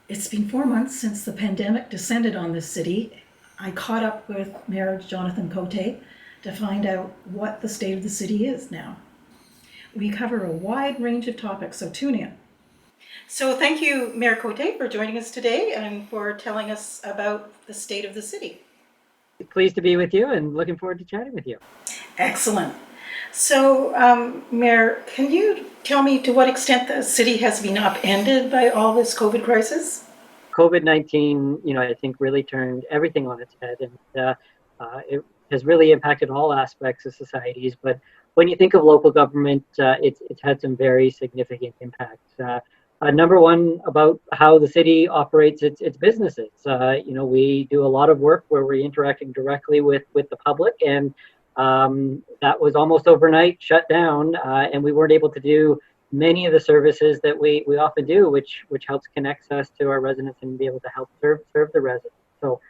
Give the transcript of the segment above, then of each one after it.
It's been 4 months since the pandemic descended on this city. I caught up with Mayor Jonathan Cote to find out what the state of the city is now. We cover a wide range of topics, so tune in. So thank you, Mayor Cote, for joining us today and for telling us about the state of the city. Pleased to be with you and looking forward to chatting with you. Excellent. So, Mayor, can you tell me to what extent the city has been upended by all this COVID crisis? COVID-19, I think really turned everything on its head, and it has really impacted all aspects of societies. But when you think of local government, it's had some very significant impacts. Number one, about how the city operates its businesses. We do a lot of work where we're interacting directly with the public, and that was almost overnight shut down, and we weren't able to do many of the services that we often do, which helps connects us to our residents and be able to help serve the residents. So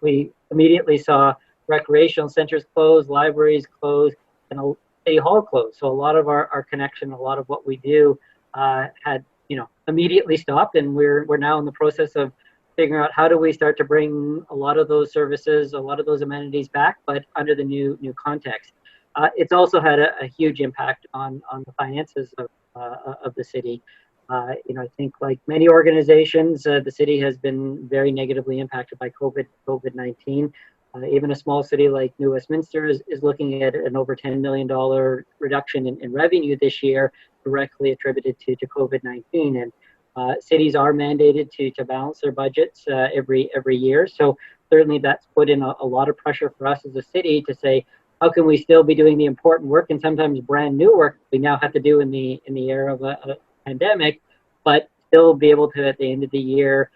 we immediately saw recreational centers close, libraries close, and a city hall close. So a lot of our connection, a lot of what we do had immediately stopped, and we're now in the process of figuring out how do we start to bring a lot of those services, a lot of those amenities back, but under the new context. It's also had a huge impact on the finances of the city. I think like many organizations, the city has been very negatively impacted by COVID-19. Even a small city like New Westminster is looking at an over $10 million reduction in revenue this year, directly attributed to COVID-19. And cities are mandated to balance their budgets every year. So certainly that's put in a lot of pressure for us as a city to say, how can we still be doing the important work and sometimes brand new work we now have to do in the era of a pandemic, but still be able to, at the end of the year,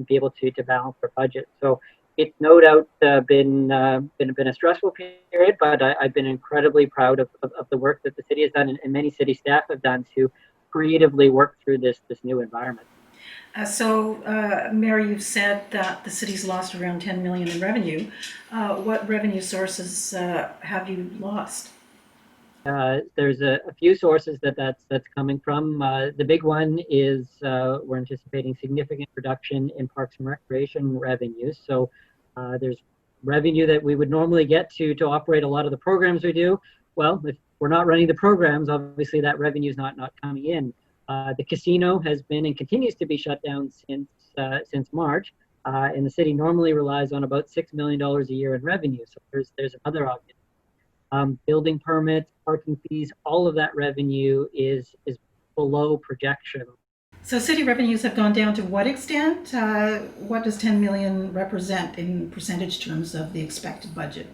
be able to balance our budget. So it's no doubt been a stressful period, but I've been incredibly proud of the work that the city has done and many city staff have done to creatively work through this new environment. Mary, you've said that the city's lost around 10 million in revenue. What revenue sources have you lost? There's a few sources that's coming from. The big one is we're anticipating significant reduction in parks and recreation revenues. So there's revenue that we would normally get to operate a lot of the programs we do. Well, if we're not running the programs, obviously that revenue is not coming in. The casino has been and continues to be shut down since March, and the city normally relies on about $6 million a year in revenue. So there's another obvious. Building permits, parking fees, all of that revenue is below projection. So city revenues have gone down to what extent? What does 10 million represent in percentage terms of the expected budget?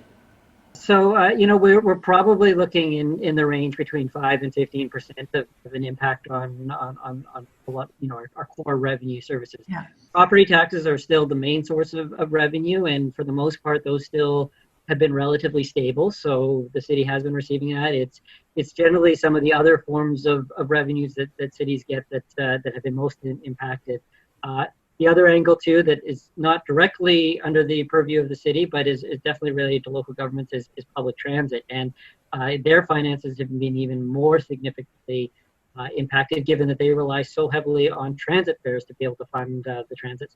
So we're probably looking in the range between 5 and 15% of an impact on a lot, our core revenue services. Yeah. Property taxes are still the main source of revenue, and for the most part, those still have been relatively stable. So the city has been receiving that. It's generally some of the other forms of revenues that cities get that have been most impacted. The other angle too that is not directly under the purview of the city, but is definitely related to local governments is public transit, and their finances have been even more significantly impacted, given that they rely so heavily on transit fares to be able to fund the transit.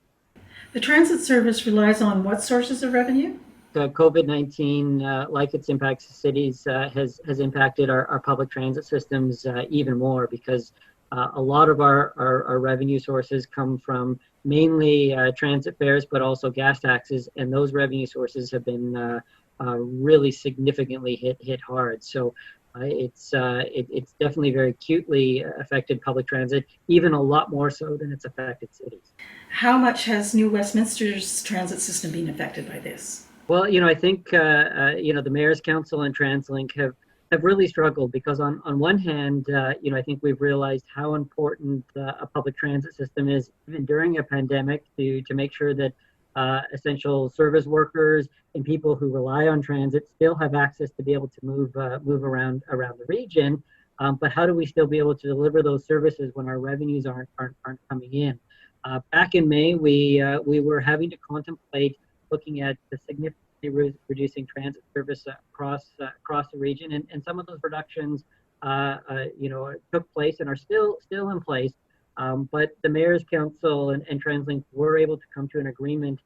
The transit service relies on what sources of revenue? COVID-19, like its impacts to cities, has impacted our public transit systems even more, because a lot of our revenue sources come from mainly transit fares, but also gas taxes, and those revenue sources have been really significantly hit hard. So it's definitely very acutely affected public transit, even a lot more so than it's affected cities. How much has New Westminster's transit system been affected by this? Well, I think the Mayor's Council and TransLink have really struggled, because on one hand, I think we've realized how important a public transit system is, even during a pandemic, to make sure that essential service workers and people who rely on transit still have access to be able to move around the region. But how do we still be able to deliver those services when our revenues aren't coming in? Back in May, we were having to contemplate looking at the significantly reducing transit service across the region, and some of those reductions took place and are still in place. But the Mayor's Council and TransLink were able to come to an agreement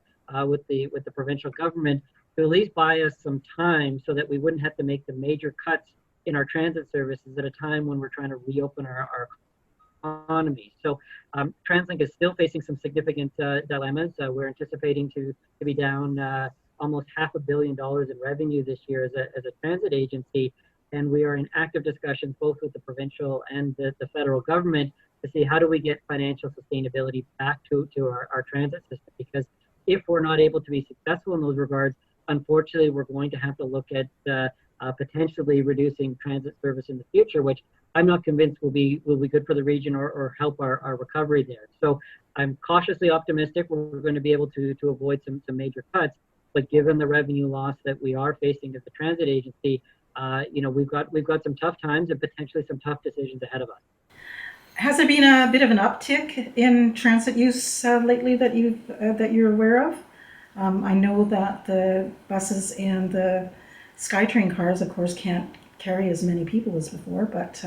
with the provincial government to at least buy us some time so that we wouldn't have to make the major cuts in our transit services at a time when we're trying to reopen our economy. So TransLink is still facing some significant dilemmas. We're anticipating to be down almost $500 million in revenue this year as a transit agency. And we are in active discussions both with the provincial and the federal government to see how do we get financial sustainability back to our transit system. Because if we're not able to be successful in those regards, unfortunately, we're going to have to look at potentially reducing transit service in the future, which I'm not convinced will be good for the region or help our recovery there. So I'm cautiously optimistic we're going to be able to avoid some major cuts. But given the revenue loss that we are facing as a transit agency, we've got some tough times and potentially some tough decisions ahead of us. Has there been a bit of an uptick in transit use lately that you're aware of? I know that the buses and the SkyTrain cars, of course, can't carry as many people as before, but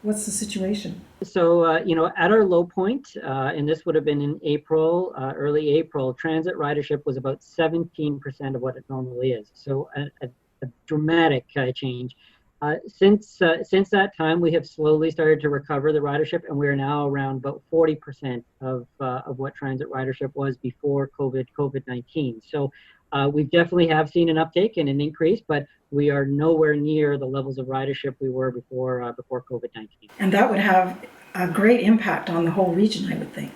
what's the situation? So, at our low point, and this would have been in April, early April, transit ridership was about 17% of what it normally is. So a dramatic change. Since that time, we have slowly started to recover the ridership, and we are now around about 40% of what transit ridership was before COVID-19. So we definitely have seen an uptake and an increase, but we are nowhere near the levels of ridership we were before COVID-19. And that would have a great impact on the whole region, I would think.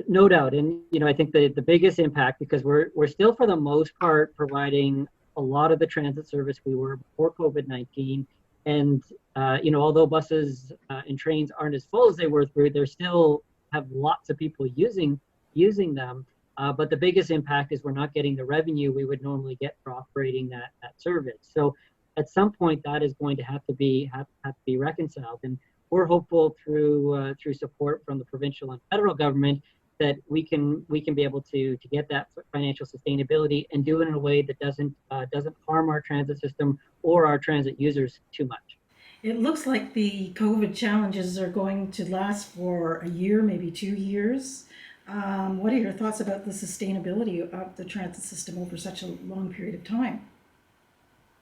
No doubt, and I think the biggest impact, because we're still for the most part providing a lot of the transit service we were before COVID-19, and although buses and trains aren't as full as they were through, they still have lots of people using them. But the biggest impact is we're not getting the revenue we would normally get for operating that service. So at some point that is going to have to be reconciled, and we're hopeful through support from the provincial and federal government that we can be able to get that financial sustainability and do it in a way that doesn't harm our transit system or our transit users too much. It looks like the COVID challenges are going to last for a year, maybe 2 years. What are your thoughts about the sustainability of the transit system over such a long period of time?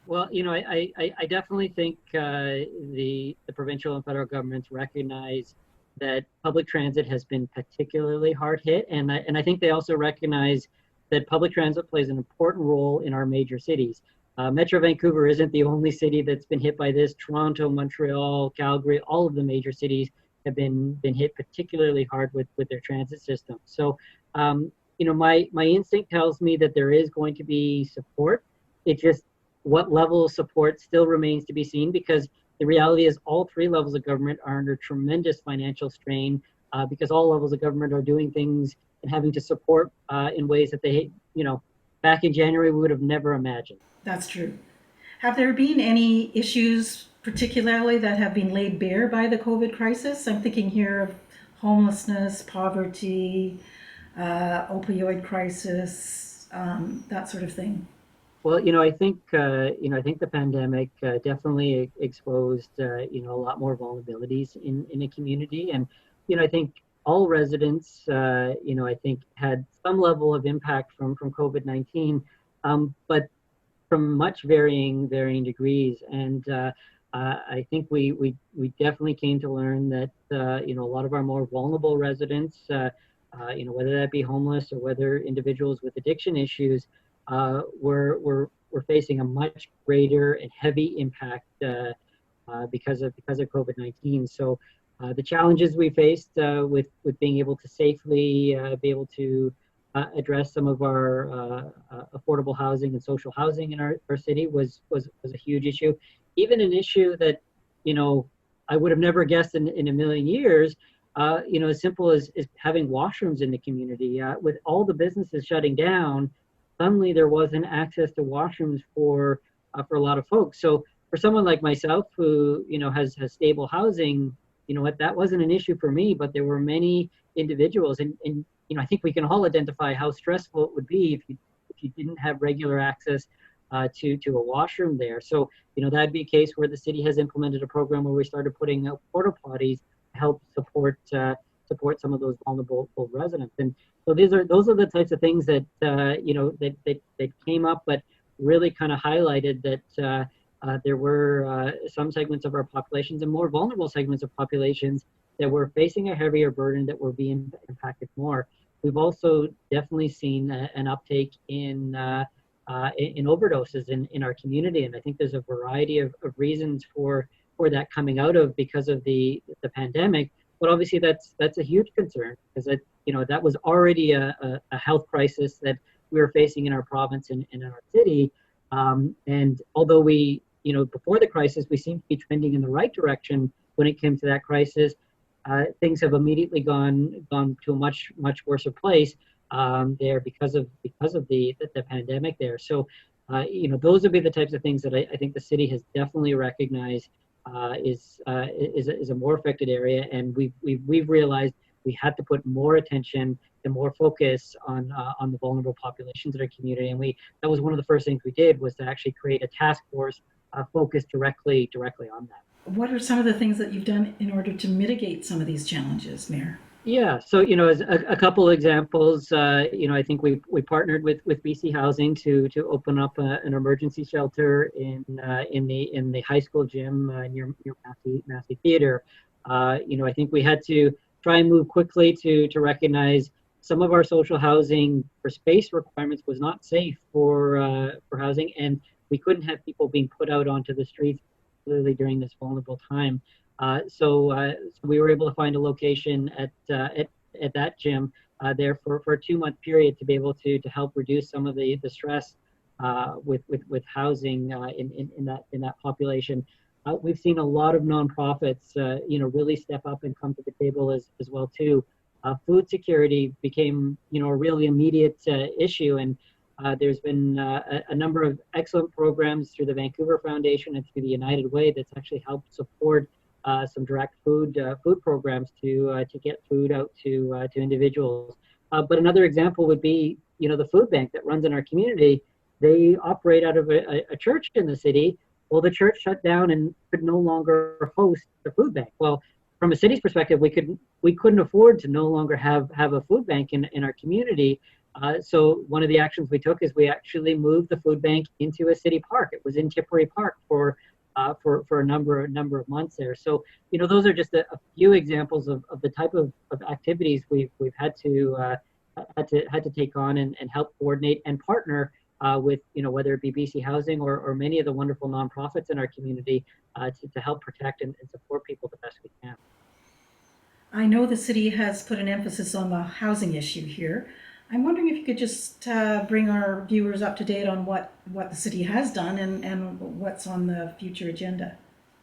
Well, I definitely think the provincial and federal governments recognize that public transit has been particularly hard hit, and I think they also recognize that public transit plays an important role in our major cities. Metro Vancouver isn't the only city that's been hit by this. Toronto, Montreal, Calgary, all of the major cities have been hit particularly hard with their transit system. So, my instinct tells me that there is going to be support. It just what level of support still remains to be seen, because the reality is all three levels of government are under tremendous financial strain because all levels of government are doing things and having to support in ways that they, back in January, we would have never imagined. That's true. Have there been any issues particularly that have been laid bare by the COVID crisis? I'm thinking here of homelessness, poverty, opioid crisis, that sort of thing. Well, I think the pandemic definitely exposed a lot more vulnerabilities in a community, and I think all residents I think had some level of impact from COVID-19, but from much varying degrees, and I think we definitely came to learn that a lot of our more vulnerable residents, whether that be homeless or whether individuals with addiction issues, were facing a much greater and heavy impact because of COVID-19. So the challenges we faced with being able to safely be able to address some of our affordable housing and social housing in our city was a huge issue. Even an issue that I would have never guessed in a million years. As simple as having washrooms in the community. With all the businesses shutting down, suddenly there wasn't access to washrooms for a lot of folks. So for someone like myself who has stable housing, that wasn't an issue for me, but there were many individuals, and I think we can all identify how stressful it would be if you didn't have regular access to a washroom there. So that'd be a case where the city has implemented a program where we started putting out porta potties to help support support some of those vulnerable residents. And so those are the types of things that that came up, but really kind of highlighted that there were some segments of our populations and more vulnerable segments of populations that were facing a heavier burden, that were being impacted more. We've also definitely seen an uptake in overdoses in our community, and I think there's a variety of reasons for that coming out of because of the pandemic. But obviously, that's a huge concern, because that was already a health crisis that we were facing in our province and in our city. And although we, before the crisis, we seemed to be trending in the right direction when it came to that crisis, things have immediately gone to a much worse place there because of the pandemic there. So, those would be the types of things that I think the city has definitely recognized is a more affected area, and we've realized we had to put more attention and more focus on the vulnerable populations in our community. And that was one of the first things we did, was to actually create a task force focused directly on that. What are some of the things that you've done in order to mitigate some of these challenges, Mayor? Yeah, so as a couple of examples, I think we partnered with BC Housing to open up an emergency shelter in the high school gym near Massey Theatre. I think we had to try and move quickly to recognize some of our social housing for space requirements was not safe for housing, and we couldn't have people being put out onto the streets, particularly during this vulnerable time. So we were able to find a location at that gym there for a 2-month period to be able to help reduce some of the stress with housing in that population. We've seen a lot of nonprofits really step up and come to the table as well too. Food security became a really immediate issue, and there's been a number of excellent programs through the Vancouver Foundation and through the United Way that's actually helped support some direct food programs to get food out to individuals. But another example would be the food bank that runs in our community. They operate out of a church in the city. Well, the church shut down and could no longer host the food bank. Well, from a city's perspective, we couldn't afford to no longer have a food bank in our community. So one of the actions we took is we actually moved the food bank into a city park. It was in Tipperary Park for a number of months there. So those are just a few examples of the type of activities we've had to take on and help coordinate and partner with whether it be BC Housing or many of the wonderful nonprofits in our community to help protect and support people the best we can. I know the city has put an emphasis on the housing issue here. I'm wondering if you could just bring our viewers up to date on what the city has done and what's on the future agenda.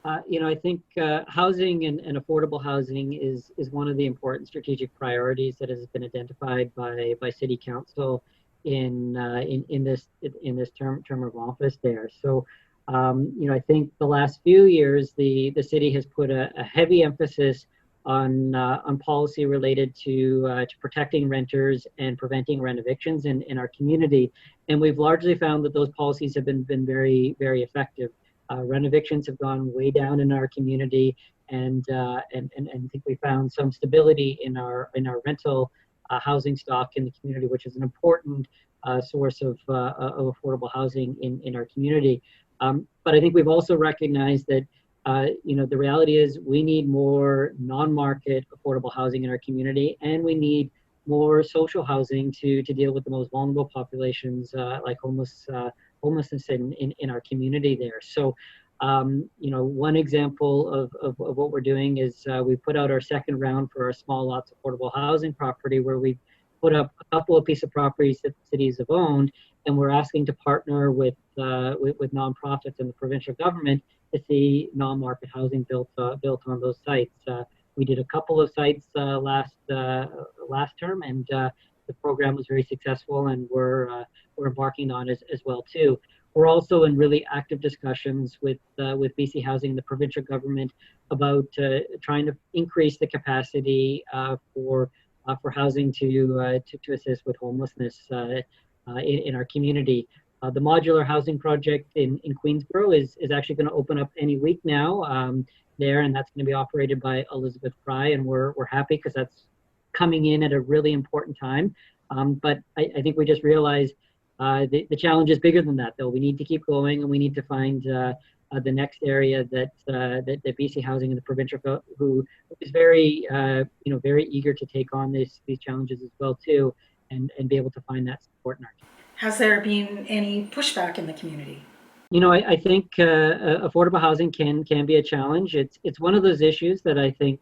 I think housing and affordable housing is one of the important strategic priorities that has been identified by City Council in this term of office there. So I think the last few years the city has put a heavy emphasis on policy related to protecting renters and preventing rent evictions in our community, and we've largely found that those policies have been very effective. Rent evictions have gone way down in our community, and I think we found some stability in our rental housing stock in the community, which is an important source of affordable housing in our community. But I think we've also recognized that the reality is we need more non-market affordable housing in our community, and we need more social housing to deal with the most vulnerable populations like homelessness in our community there. So, one example of what we're doing is we put out our second round for our small lots affordable housing property, where we put up a couple of pieces of properties that cities have owned, and we're asking to partner with nonprofits and the provincial government to see non-market housing built on those sites. We did a couple of sites last term, and the program was very successful, and we're embarking on as well too. We're also in really active discussions with BC Housing and the provincial government about trying to increase the capacity for housing to assist with homelessness in our community. The modular housing project in Queensborough is actually going to open up any week now there, and that's going to be operated by Elizabeth Fry, and we're happy because that's coming in at a really important time. But I think we just realized the challenge is bigger than that, though. We need to keep going, and we need to find the next area that BC Housing and the provincial who is very very eager to take on these challenges as well too, and be able to find that support in our team. Has there been any pushback in the community? I think affordable housing can be a challenge. It's one of those issues that I think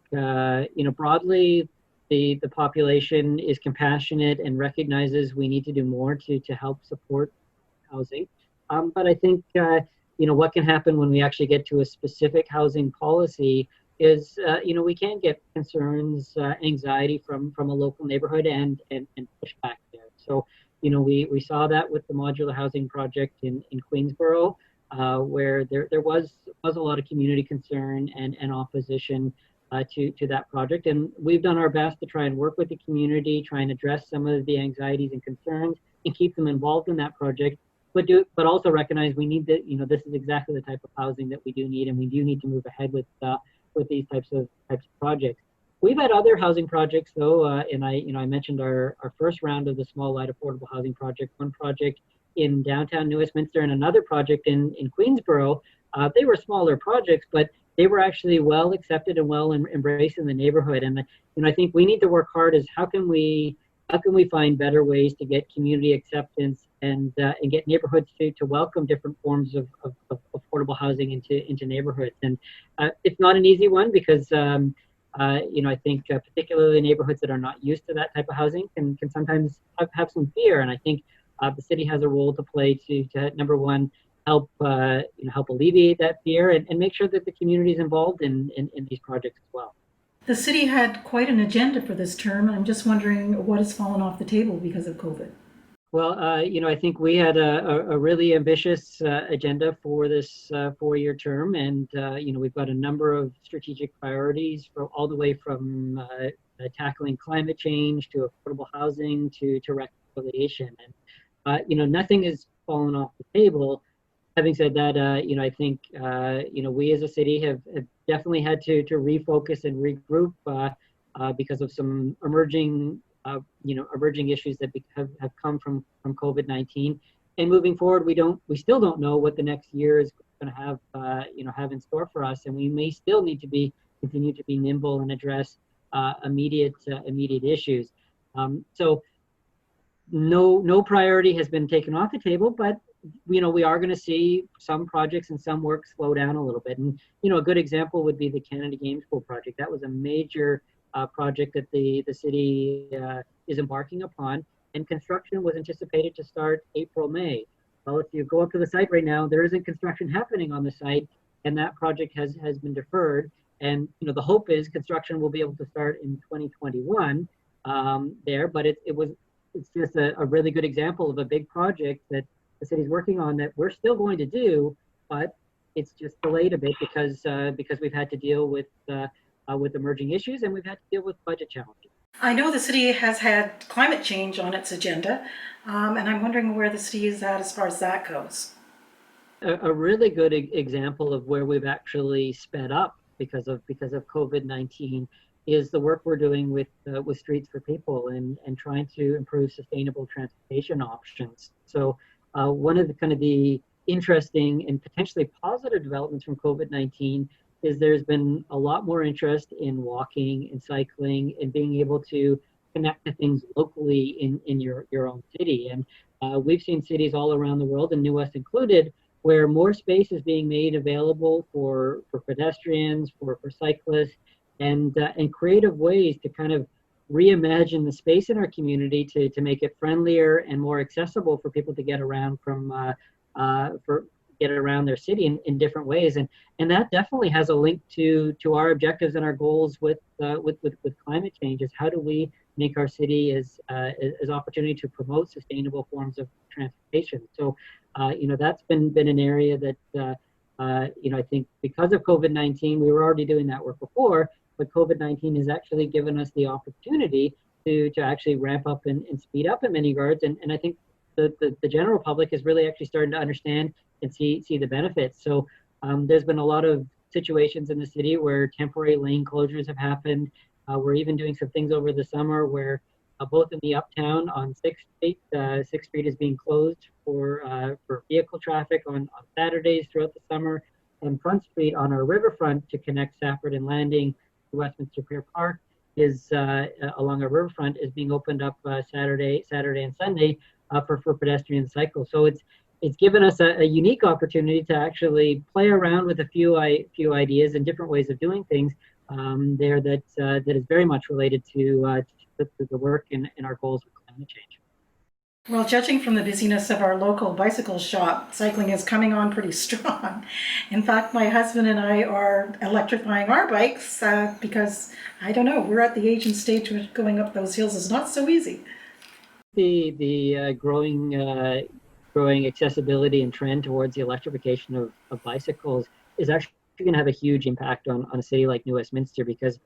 broadly the population is compassionate and recognizes we need to do more to help support housing. But I think what can happen when we actually get to a specific housing policy is we can get concerns, anxiety from a local neighborhood and pushback there. So we saw that with the modular housing project in Queensborough, where there was a lot of community concern and opposition to that project. And we've done our best to try and work with the community, try and address some of the anxieties and concerns and keep them involved in that project, but also recognize we need that, this is exactly the type of housing that we do need, and we do need to move ahead with these types of projects. We've had other housing projects though, and I mentioned our first round of the small light affordable housing project, one project in downtown Westminster and another project in Queensborough. They were smaller projects, but they were actually well accepted and well embraced in the neighborhood. And I think we need to work hard as how can we find better ways to get community acceptance and get neighborhoods to welcome different forms of affordable housing into neighborhoods. And it's not an easy one because I think particularly neighborhoods that are not used to that type of housing can sometimes have some fear. And I think the city has a role to play to number one, help alleviate that fear and make sure that the community is involved in these projects as well. The city had quite an agenda for this term. I'm just wondering what has fallen off the table because of COVID. Well, I think we had a really ambitious agenda for this 4-year term, and we've got a number of strategic priorities all the way from tackling climate change to affordable housing to reconciliation, and nothing has fallen off the table. Having said that, I think we as a city have definitely had to refocus and regroup because of some emerging issues that have come from COVID-19. And moving forward, we still don't know what the next year is going to have in store for us, and we may still need to continue to be nimble and address immediate issues. So no priority has been taken off the table, but we are going to see some projects and some work slow down a little bit. And a good example would be the Canada Games Pool project. That was a major project that the city is embarking upon, and construction was anticipated to start April-May. Well, if you go up to the site right now, there isn't construction happening on the site, and that project has been deferred. And the hope is construction will be able to start in 2021 there, but it's just a really good example of a big project that the city's working on that we're still going to do, but it's just delayed a bit because we've had to deal with emerging issues, and we've had to deal with budget challenges. I know the city has had climate change on its agenda, and I'm wondering where the city is at as far as that goes. A really good example of where we've actually sped up because of COVID-19 is the work we're doing with Streets for People and trying to improve sustainable transportation options. So one of the interesting and potentially positive developments from COVID-19 is there's been a lot more interest in walking and cycling and being able to connect to things locally in your own city. And we've seen cities all around the world, and New West included, where more space is being made available for pedestrians, for cyclists, and creative ways to kind of reimagine the space in our community to make it friendlier and more accessible for people to get around get around their city in different ways, and that definitely has a link to our objectives and our goals with climate change. Is how do we make our city as opportunity to promote sustainable forms of transportation? So that's been an area that I think because of COVID-19 we were already doing that work before, but COVID-19 has actually given us the opportunity to actually ramp up and speed up in many regards, and I think the general public is really actually starting to understand and see the benefits. So there's been a lot of situations in the city where temporary lane closures have happened, We're even doing some things over the summer where both in the uptown on 6th Street, 6th Street is being closed for vehicle traffic on Saturdays throughout the summer, and Front Street on our riverfront to connect Safford and Landing to Westminster Pier Park is along our riverfront is being opened up Saturday and Sunday for pedestrian cycles. So it's given us a unique opportunity to actually play around with a few ideas and different ways of doing things there that is very much related to the work and our goals with climate change. Well, judging from the busyness of our local bicycle shop, cycling is coming on pretty strong. In fact, my husband and I are electrifying our bikes because, I don't know, we're at the age and stage where going up those hills is not so easy. The growing accessibility and trend towards the electrification of bicycles is actually going to have a huge impact on a city like New Westminster, because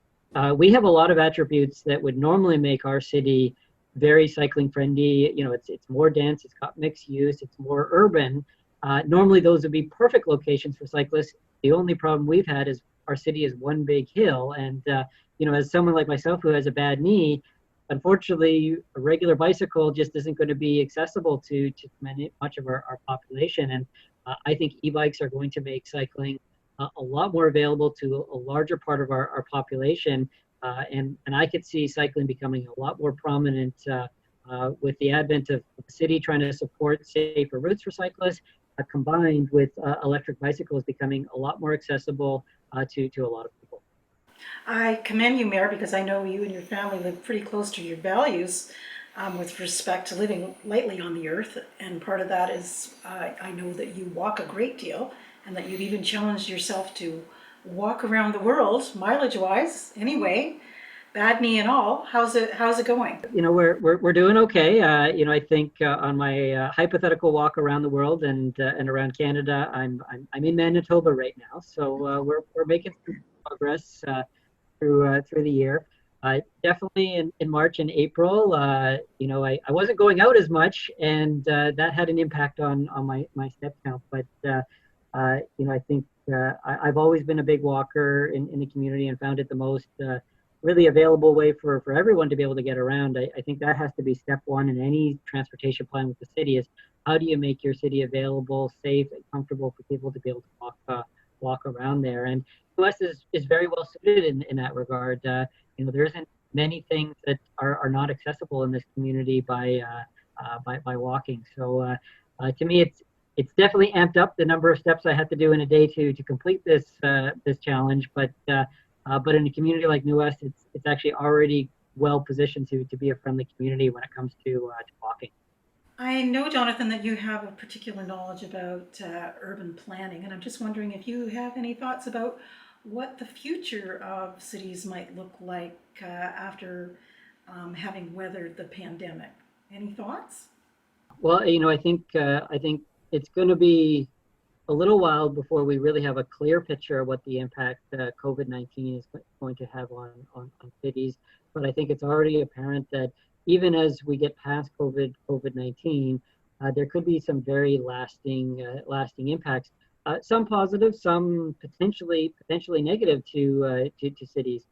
we have a lot of attributes that would normally make our city very cycling friendly. You know, it's more dense, it's got mixed use, it's more urban. Normally those would be perfect locations for cyclists. The only problem we've had is our city is one big hill, and you know, as someone like myself who has a bad knee, unfortunately a regular bicycle just isn't going to be accessible to much of our population. And I think e-bikes are going to make cycling a lot more available to a larger part of our population. And I could see cycling becoming a lot more prominent with the advent of the city trying to support safer routes for cyclists, combined with electric bicycles becoming a lot more accessible to a lot of people. I commend you, Mayor, because I know you and your family live pretty close to your values with respect to living lightly on the earth. And part of that is I know that you walk a great deal and that you've even challenged yourself to walk around the world, mileage-wise, anyway. Bad knee and all. How's it going? You know, we're doing okay. You know, I think on my hypothetical walk around the world and around Canada, I'm in Manitoba right now, so we're making some progress through the year. Definitely in March and April, you know, I wasn't going out as much, and that had an impact on my step count. But you know, I think I've always been a big walker in the community and found it the most really available way for everyone to be able to get around. I think that has to be step one in any transportation plan with the city, is how do you make your city available, safe, and comfortable for people to be able to walk around there. And US is very well suited in that regard. You know, there isn't many things that are not accessible in this community by walking. So to me, it's definitely amped up the number of steps I have to do in a day to complete this challenge. But in a community like New West, it's actually already well positioned to be a friendly community when it comes to walking. I know, Jonathan, that you have a particular knowledge about urban planning, and I'm just wondering if you have any thoughts about what the future of cities might look like after having weathered the pandemic. Any thoughts? Well, you know, I think it's going to be a little while before we really have a clear picture of what the impact COVID-19 is going to have on cities. But I think it's already apparent that even as we get past COVID-19, there could be some very lasting impacts. Some positive, some potentially negative to cities.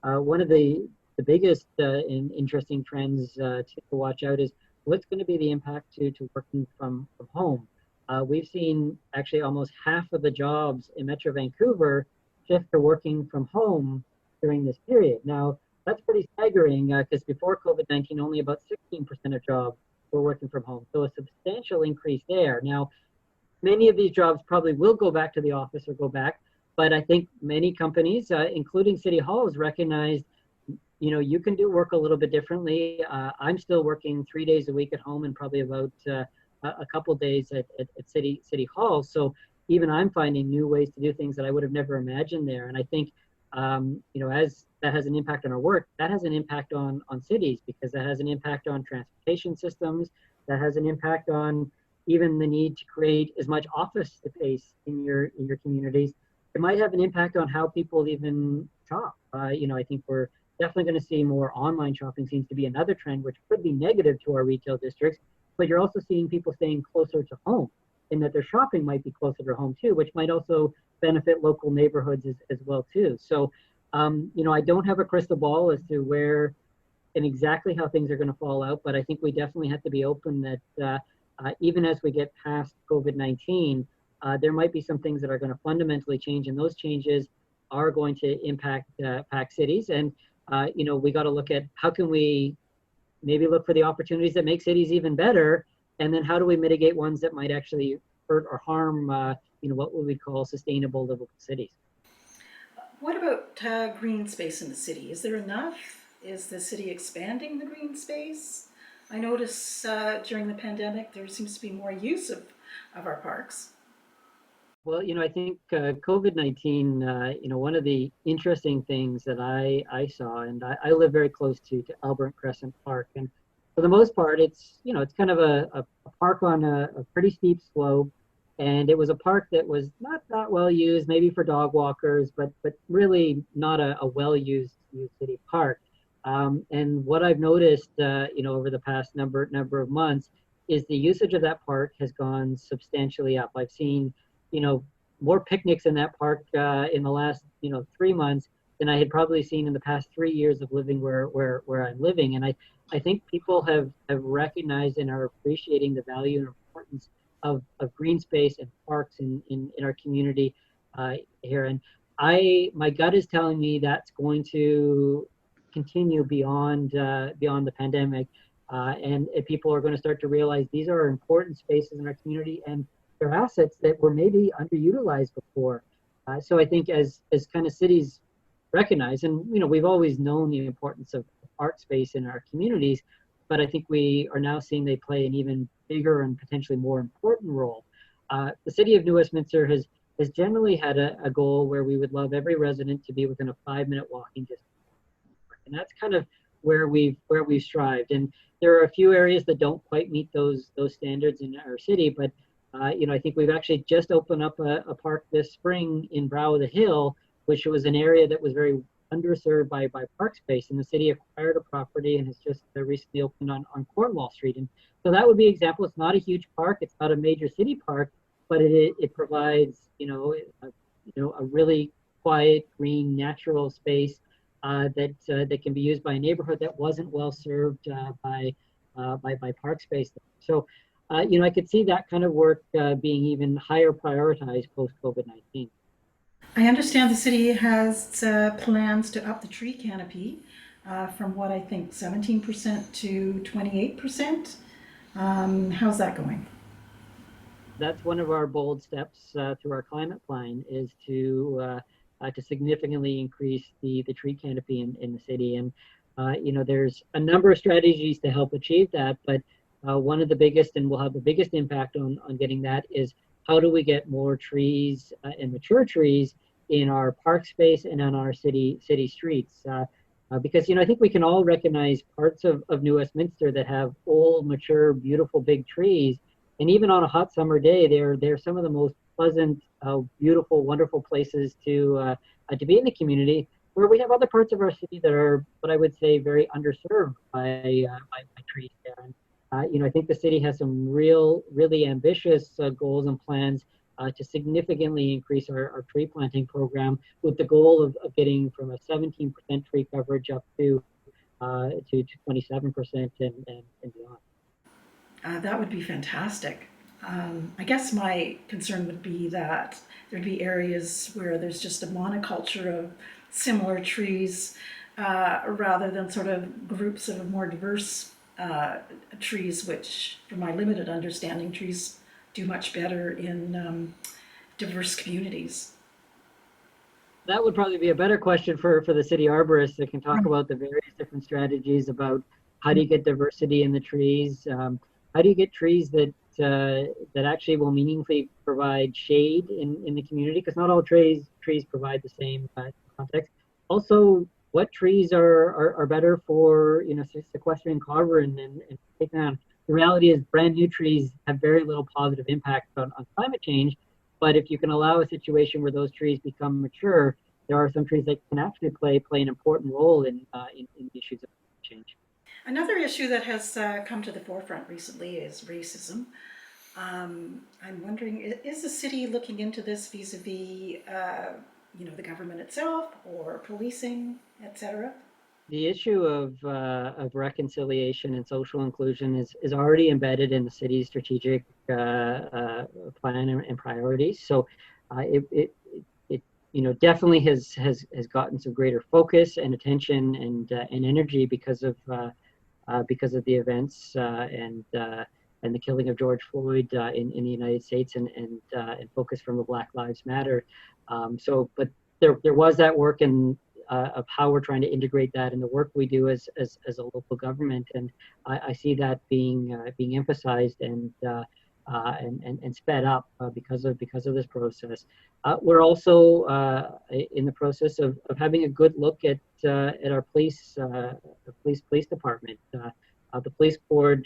One of the biggest interesting trends to watch out is what's going to be the impact to working from home. We've seen actually almost half of the jobs in Metro Vancouver shift to working from home during this period. Now, that's pretty staggering because before COVID-19, only about 16% of jobs were working from home. So a substantial increase there. Now, many of these jobs probably will go back to the office or go back, but I think many companies, including City Halls, recognize, you know, you can do work a little bit differently. I'm still working 3 days a week at home and probably about a couple days at City Hall. So even I'm finding new ways to do things that I would have never imagined there. And I think, you know, as that has an impact on our work, that has an impact on cities, because that has an impact on transportation systems, that has an impact on even the need to create as much office space in your communities. It might have an impact on how people even shop. You know, I think we're definitely going to see more online shopping. Seems to be another trend, which could be negative to our retail districts, but you're also seeing people staying closer to home, in that their shopping might be closer to home too, which might also benefit local neighborhoods as well too. So I don't have a crystal ball as to where and exactly how things are going to fall out, but I think we definitely have to be open that even as we get past COVID-19, there might be some things that are going to fundamentally change, and those changes are going to impact cities. And we got to look at how can we maybe look for the opportunities that make cities even better, and then how do we mitigate ones that might actually hurt or harm, what we would call sustainable, livable cities. What about green space in the city? Is there enough? Is the city expanding the green space? I notice during the pandemic there seems to be more use of our parks. Well, I think COVID-19, one of the interesting things that I saw, and I live very close to Albert Crescent Park, and for the most part, it's kind of a park on a pretty steep slope, and it was a park that was not that well used, maybe for dog walkers, but really not a well used city park. And what I've noticed, over the past number of months, is the usage of that park has gone substantially up. I've seen you know, more picnics in that park in the last, 3 months than I had probably seen in the past 3 years of living where I'm living. And I think people have recognized and are appreciating the value and importance of green space and parks in our community here. And my gut is telling me that's going to continue beyond the pandemic. And people are going to start to realize these are important spaces in our community, and they're assets that were maybe underutilized before. So I think as kind of cities recognize, and we've always known the importance of art space in our communities, but I think we are now seeing they play an even bigger and potentially more important role. The city of New Westminster has generally had a goal where we would love every resident to be within a 5-minute walking distance, and that's kind of where we've strived. And there are a few areas that don't quite meet those standards in our city, but I think we've actually just opened up a park this spring in Brow of the Hill, which was an area that was very underserved by park space, and the city acquired a property and has just recently opened on Cornwall Street. And so that would be an example. It's not a huge park, it's not a major city park, but it provides a really quiet, green, natural space that can be used by a neighborhood that wasn't well served by park space. So I could see that kind of work being even higher prioritized post COVID-19. I understand the city has plans to up the tree canopy from what I think 17% to 28%. How's that going? That's one of our bold steps through our climate plan is to significantly increase the tree canopy in the city. And there's a number of strategies to help achieve that, but one of the biggest and will have the biggest impact on getting that is how do we get more trees and mature trees in our park space and on our city streets. Because I think we can all recognize parts of New Westminster that have old, mature, beautiful big trees, and even on a hot summer day, they're some of the most pleasant, beautiful, wonderful places to be in the community. Where we have other parts of our city that are, what I would say, very underserved by trees there. And I think the city has some really ambitious goals and plans to significantly increase our tree planting program, with the goal of getting from a 17% tree coverage up to 27% and beyond. That would be fantastic. I guess my concern would be that there'd be areas where there's just a monoculture of similar trees rather than sort of groups of more diverse trees, which, from my limited understanding, trees do much better in diverse communities. That would probably be a better question for the city arborist that can talk about the various different strategies about how do you get diversity in the trees, how do you get trees that actually will meaningfully provide shade in the community, because not all trees provide the same context. Also, what trees are better for sequestering carbon and taking on. The reality is brand new trees have very little positive impact on climate change, but if you can allow a situation where those trees become mature, there are some trees that can actually play an important role in issues of climate change. Another issue that has come to the forefront recently is racism. I'm wondering, is the city looking into this vis-a-vis the government itself or policing, etc.? The issue of reconciliation and social inclusion is already embedded in the city's strategic plan and priorities. So it definitely has gotten some greater focus and attention and energy because of the events and the killing of George Floyd in the United States and focus from the Black Lives Matter. But there was that work of how we're trying to integrate that in the work we do as a local government, and I see that being emphasized and sped up because of this process. We're also in the process of having a good look at our police department. The police board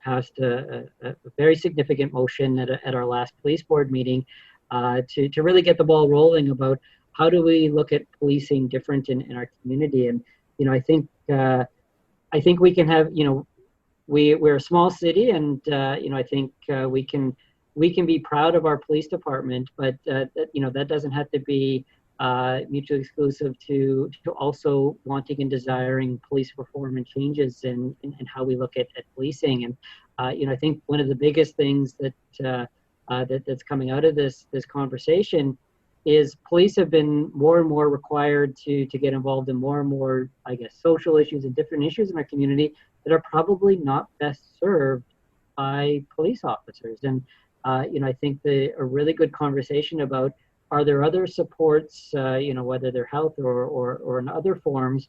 passed a very significant motion at our last police board meeting to really get the ball rolling about how do we look at policing different in our community. And I think we can have, we're a small city, and I think we can be proud of our police department, but that doesn't have to be mutually exclusive to also wanting and desiring police reform and changes in how we look at policing. And I think one of the biggest things that's coming out of this conversation is police have been more and more required to get involved in more and more, I guess, social issues and different issues in our community that are probably not best served by police officers. And I think a really good conversation about, are there other supports, whether they're health or in other forms,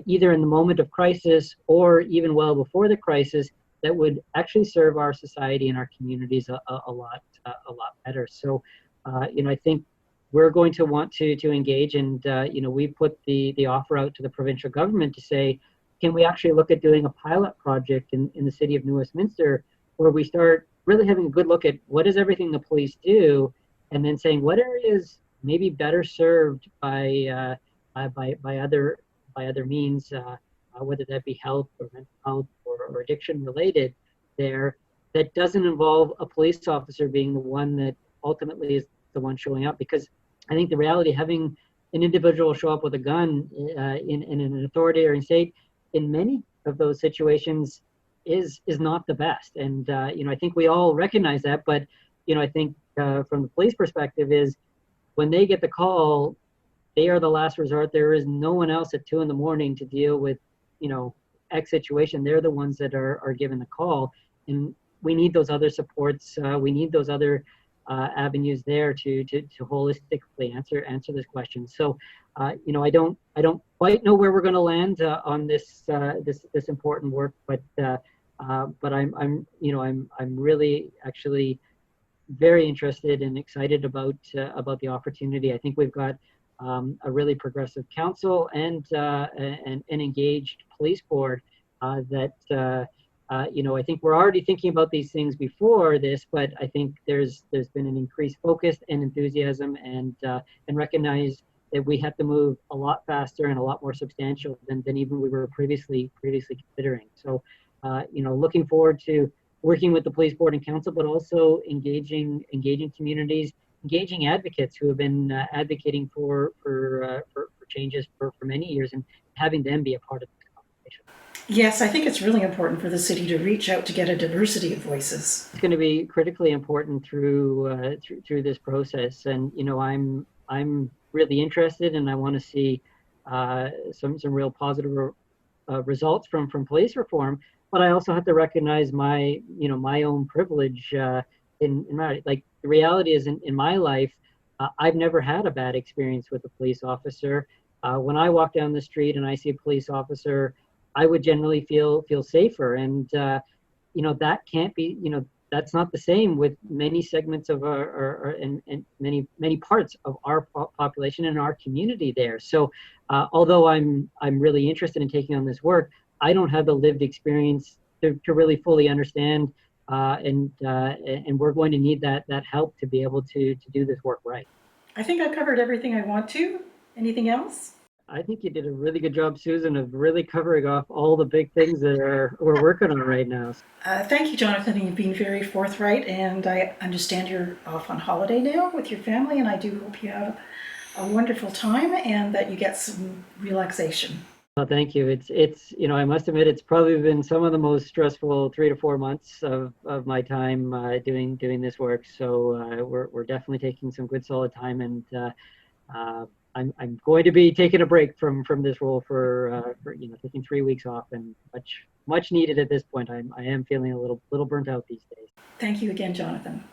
either in the moment of crisis or even well before the crisis, that would actually serve our society and our communities a lot better. So, I think we're going to want to engage, and we put the offer out to the provincial government to say, can we actually look at doing a pilot project in the city of Westminster, where we start really having a good look at what is everything the police do, and then saying what areas may be better served by other means, whether that be health or mental health or addiction related there, that doesn't involve a police officer being the one that ultimately is the one showing up. Because I think the reality, having an individual show up with a gun in an authoritarian state in many of those situations is not the best. And I think we all recognize that, but I think from the police perspective is, when they get the call, they are the last resort. There is no one else at 2 a.m. to deal with X situation. They're the ones that are given the call, and we need those other supports. We need those other avenues there to holistically answer this question. So I don't quite know where we're going to land on this important work, but I'm really actually very interested and excited about the opportunity. I think we've got a really progressive council and an engaged police board that I think we're already thinking about these things before this, but I think there's been an increased focus and enthusiasm and recognize that we have to move a lot faster and a lot more substantial than even we were previously considering. So looking forward to working with the police board and council, but also engaging communities, engaging advocates who have been advocating for changes for many years, and having them be a part of this conversation. Yes, I think it's really important for the city to reach out to get a diversity of voices. It's going to be critically important through this process, and I'm really interested, and I want to see some real positive results from police reform. But I also have to recognize my own privilege in my, like, the reality is in my life, I've never had a bad experience with a police officer. When I walk down the street and I see a police officer, I would generally feel safer, and that can't be, that's not the same with many segments of our and many parts of our population and our community there. So although I'm really interested in taking on this work, I don't have the lived experience to really fully understand, and we're going to need that help to be able to do this work right. I think I've covered everything I want to. Anything else? I think you did a really good job, Susan, of really covering off all the big things that we're working on right now. Thank you, Jonathan. You've been very forthright, and I understand you're off on holiday now with your family, and I do hope you have a wonderful time and that you get some relaxation. Well, thank you. It's I must admit it's probably been some of the most stressful 3 to 4 months of my time doing this work. So we're definitely taking some good solid time, and uh, I'm going to be taking a break from this role for taking 3 weeks off, and much needed at this point. I am feeling a little burnt out these days. Thank you again, Jonathan.